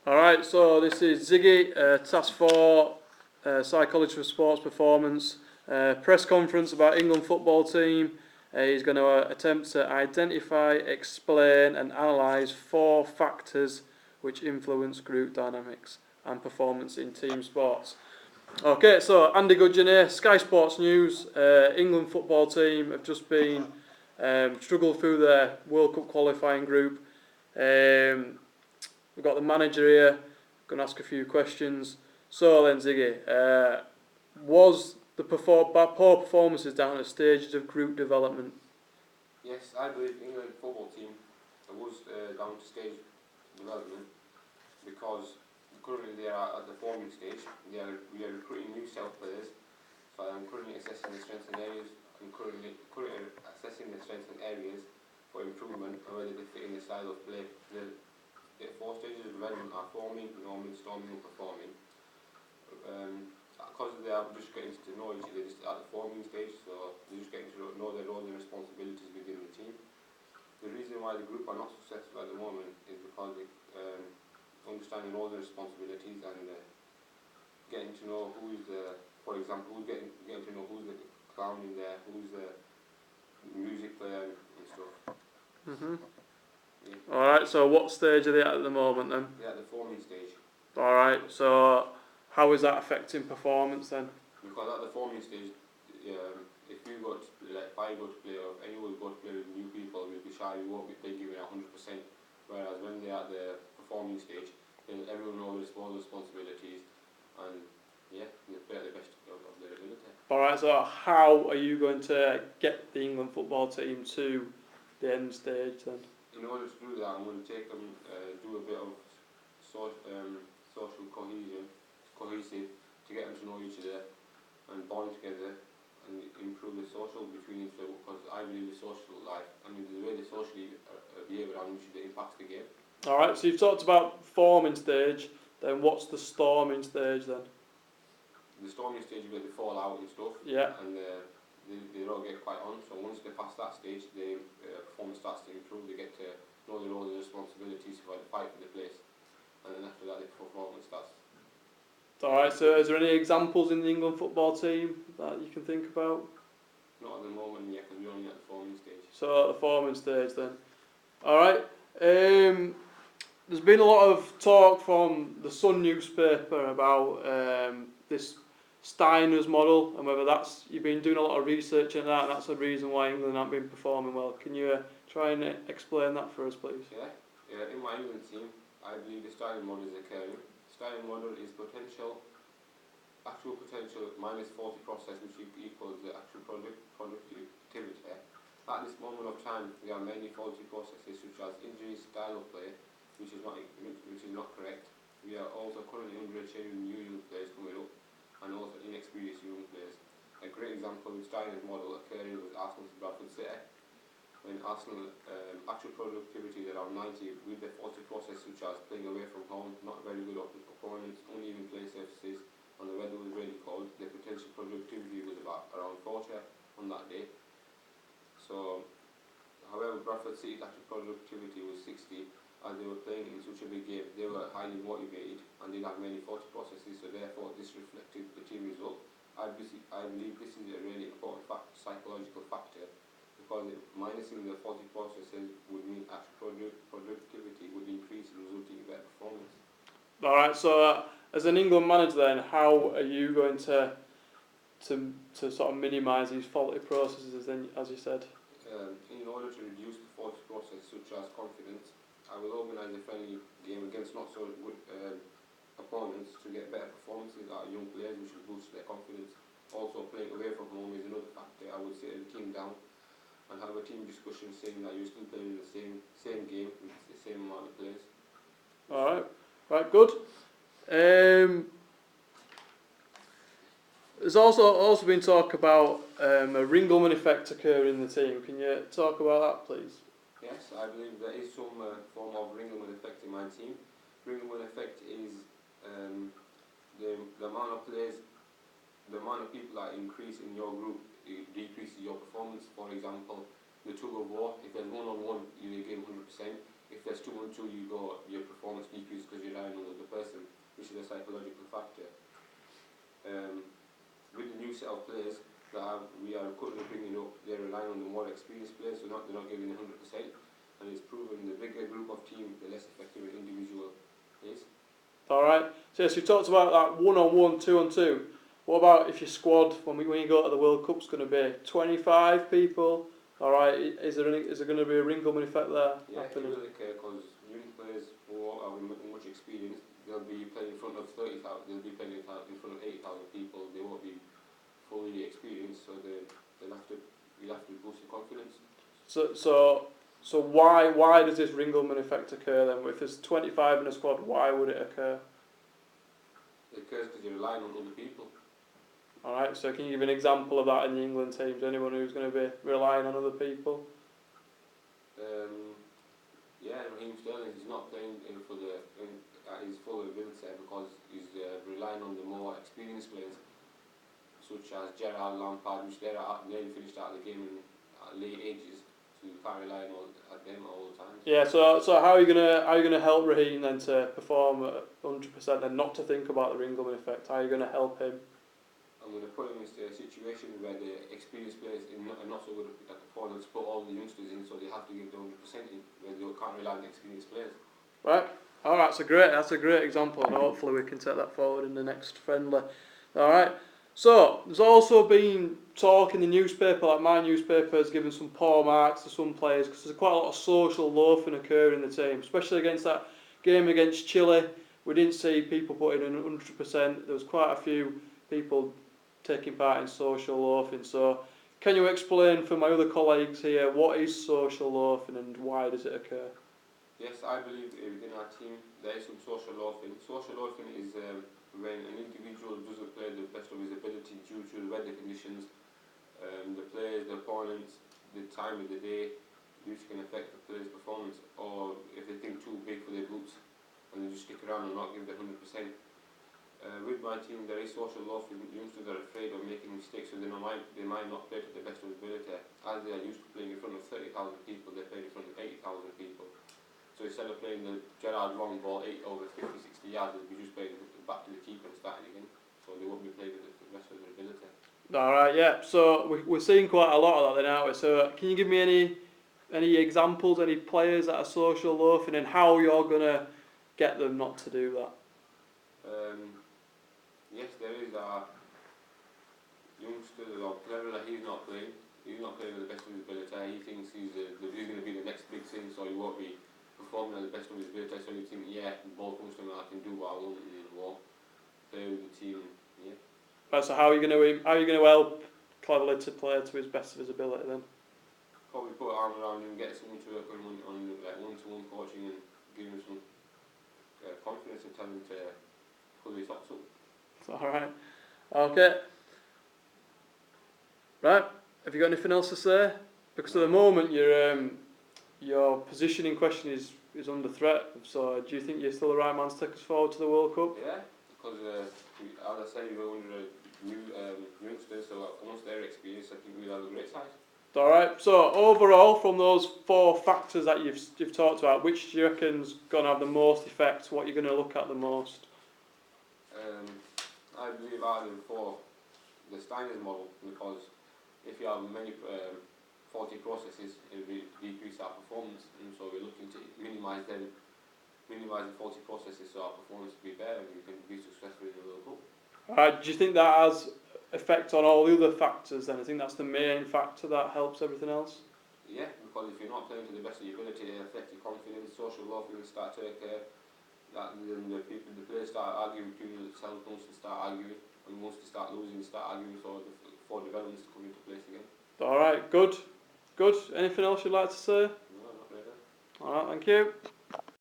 Alright, so this is Ziggy, Task 4, Psychology for Sports Performance, press conference about England football team. He's going to attempt to identify, explain and analyse 4 factors which influence group dynamics and performance in team sports. Okay, so Andy Gudgeon here, Sky Sports News. England football team have just been struggled through their World Cup qualifying group. We've got the manager here, going to ask a few questions. So then Ziggy, was the poor performances down at stages of group development? Yes, I believe England football team was down to stage development because currently they are at the forming stage. We are recruiting new self players, so I'm currently assessing the strengths and areas. I'm currently assessing the strengths and areas for improvement and whether they fit in the style of play. The 4 stages of development are forming, norming, storming and performing. Because they are just getting to know each other just at the forming stage, so they're just getting to know their roles and responsibilities within the team. The reason why the group are not successful at the moment is because they understanding roles and responsibilities and getting to know who is the, for example, getting to know who's the clown in there, who's the music player and stuff. Yeah. Alright, so what stage are they at the moment then? They're at the forming stage. Alright, so how is that affecting performance then? Because at the forming stage, if you go to play, like if I go to play or if anyone go to play with new people, we'll be shy, we won't be giving 100%. Whereas when they're at the performing stage, then everyone knows their responsibilities and yeah, they play at the best of their ability. Alright, so how are you going to get the England football team to the end stage then? In order to do that, I'm going to take them, do a bit of social cohesive, to get them to know each other and bond together and improve the social between each other, because I believe the social life, the way they socially behave around each other impacts the game. Alright, so you've talked about forming stage, then what's the storming stage then? The storming stage is where they fall out and stuff, yeah. And they all get quite on, so once they pass that stage, their performance starts to improve, they get to know their roles and responsibilities for the fight for the place, and then after that the performance starts. Alright, so is there any examples in the England football team that you can think about? Not at the moment yet, because we're only at the forming stage. So at the forming stage then. Alright, there's been a lot of talk from the Sun newspaper about this Steiner's model and whether you've been doing a lot of research in that and that's the reason why England haven't been performing well. Can you try and explain that for us please? Yeah, in my England team, I believe the Steiner model is occurring. Steiner model is actual potential minus 40 process, which equals the actual productivity. At this moment of time, there are many faulty processes such as injuries, style of play, which is not correct. We are also currently underachieving new young players coming up, and also inexperienced young players. A great example with Steiner's model occurring was Arsenal's Bradford City, when Arsenal actual productivity is around 90 with the faulty process such as playing away from home, not very good opponents, uneven play surfaces, and the weather was really cold. The potential productivity was around 40 on that day. So, however, Bradford City's actual productivity was 60, as they were playing in such a big game. They were highly motivated and didn't have many faulty processes, so therefore this reflected the team result. I believe this is a really important psychological factor, because minusing the faulty processes would mean actual productivity would increase, resulting in better performance. Alright, so as an England manager then, how are you going to sort of minimise these faulty processes then, as you said? In order to reduce the faulty process such as confidence, I will organise a friendly game against not so good opponents to get better performances out of young players, which will boost their confidence. Also, playing away from home is another factor. I would sit the team down and have a team discussion saying that you're still playing the same game with the same amount of players. Alright, right, good. There's also been talk about a Ringleman effect occurring in the team. Can you talk about that, please? Yes, I believe there is some form of Ringleman effect in my team. Ringleman effect is the amount of players, the amount of people that increase in your group, it decreases your performance. For example, the tug of war. If there's 1-on-1, you give 100%. If there's 2-on-2, your performance decreases because you're relying on the With the new set of players we are currently bringing up, they're relying on the more experienced players, so they're not giving 100%, and it's proven the bigger group of team, the less effective an individual is. Alright, so yes, we talked about that 1-on-1, 2-on-2. What about if your squad, when you go to the World Cup's going to be 25 people? Alright, is there going to be a Ringleman effect there? Yeah, it will occur, because young players who are much experience, they'll be playing in front of 30,000, they'll be playing in front of 80,000 people, they won't be fully experienced, so you'll have to boost the confidence. So why does this Ringleman effect occur then? If there's 25 in a squad, why would it occur? It occurs because you're relying on other people. Alright, so can you give an example of that in the England teams? Anyone who's going to be relying on other people? Yeah, Raheem Sterling is not playing at his full ability because he's relying on the more experienced players, such as Gerrard, Lampard, which they're nearly finished out of the game in late ages, so you can't rely on them all the time. Yeah, so how are you gonna help Raheem then to perform at 100% and not to think about the Ringleman effect? How are you gonna help him? I'm going to put him in a situation where the experienced players are not so good at performance, put all the youngsters in, so they have to give the 100% in, where they can't rely on the experienced players. Right. Oh, that's a great example, and hopefully we can take that forward in the next friendly. All right. So there's also been talk in the newspaper, like my newspaper has given some poor marks to some players because there's quite a lot of social loafing occurring in the team, especially against that game against Chile. We didn't see people putting in 100%. There was quite a few people taking part in social loafing. So can you explain for my other colleagues here what is social loafing and why does it occur? Yes, I believe within our team there is some social loafing. Social loafing is when an individual doesn't play the best of his ability due to the weather conditions, the players, the opponents, the time of the day, which can affect the player's performance, or if they think too big for their boots and they just stick around and not give their 100%. With my team, there is social loafing. Youngsters are afraid of making mistakes, so they might not play to the best of their ability. As they are used to playing in front of 30,000 people, they're playing in front of 80,000 people. So instead of playing the Gerrard long ball over 50, 60 yards, they'll be just playing back to the keeper and starting again. So they won't be playing with the rest of their ability. Alright, yeah. So we're seeing quite a lot of that then, aren't we? So can you give me any examples, any players that are social loafing and how you're going to get them not to do that? Yes, there is a youngster or player that he's not playing with the best of his ability. He thinks he's going to be the next big thing, so he won't be performing at the best of his ability. So you think, yeah, the ball comes to me, I can do what I want and won't play with the team. Yeah. Right, so how are you going to help Cleverly to play to his best of his ability then? Probably put an arm around him, get someone to work on like one-to-one coaching and give him some confidence and tell him to pull his socks up. Alright. Okay. Right. Have you got anything else to say? Because at the moment your position in question is under threat. So do you think you're still the right man to take us forward to the World Cup? Yeah, because as I said, we're under new youngsters, so once they're experienced, I think we'll have a great side. Alright, so overall from those four factors that you've talked about, which do you reckon's going to have the most effect? What you're going to look at the most? I believe out of the four, the Steiner's model, because if you have many faulty processes, it will decrease our performance, and so we're looking to minimise the faulty processes so our performance will be better and we can be successful in the World Cup. Alright, do you think that has effect on all the other factors then? I think that's the main factor that helps everything else? Yeah, because if you're not playing to the best of your ability, it affects your confidence, social loafing will start to occur. Then the players start arguing between themselves, once they start arguing, and once they start losing, they start arguing, so for developments to come into place again. Alright, good. Anything else you'd like to say? No, not really. Alright, thank you.